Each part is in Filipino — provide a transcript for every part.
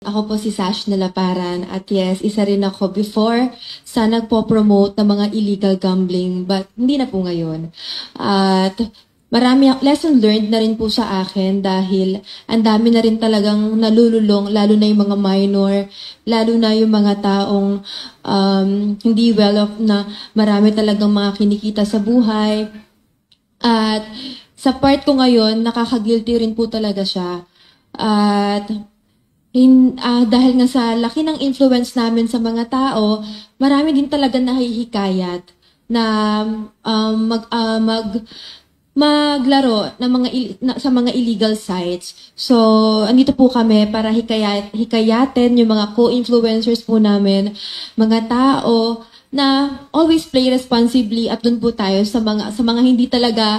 Ako po si Sash Nalaparan at yes, isa rin ako before sa nagpo-promote ng mga illegal gambling but hindi na po ngayon. At marami lesson learned na rin po sa akin dahil ang dami na rin talagang nalululong, lalo na yung mga minor, lalo na yung mga taong hindi well off na marami talagang mga kinikita sa buhay. At sa part ko ngayon, nakaka-guilty rin po talaga siya. At dahil nga sa laki ng influence namin sa mga tao, marami din talaga nahihikayat na maglaro ng sa mga illegal sites. So, andito po kami para hikayatin yung mga co-influencers po namin, mga tao na always play responsibly at dun po tayo sa mga hindi talaga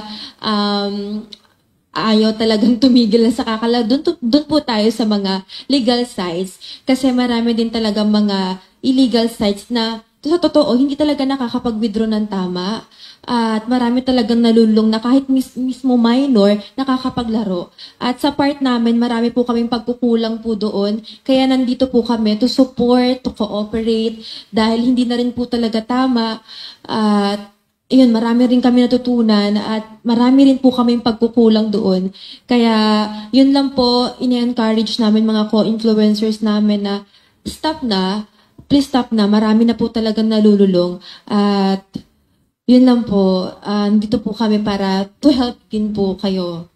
ayaw talagang tumigil na sa kakala. Doon po tayo sa mga legal sites kasi marami din talaga mga illegal sites na sa totoo hindi talaga nakakapag-withdraw ng tama at marami talagang nalulung na kahit mismo minor nakakapaglaro. At sa part namin, marami po kaming pagkukulang po doon. Kaya nandito po kami to support, to cooperate dahil hindi na rin po talaga tama at ayun, marami rin kami natutunan at marami rin po kaming pagkukulang doon. Kaya yun lang po, ine-encourage namin mga co-influencers namin na stop na, please stop na, marami na po talagang nalululong. At yun lang po, dito po kami para to help din po kayo.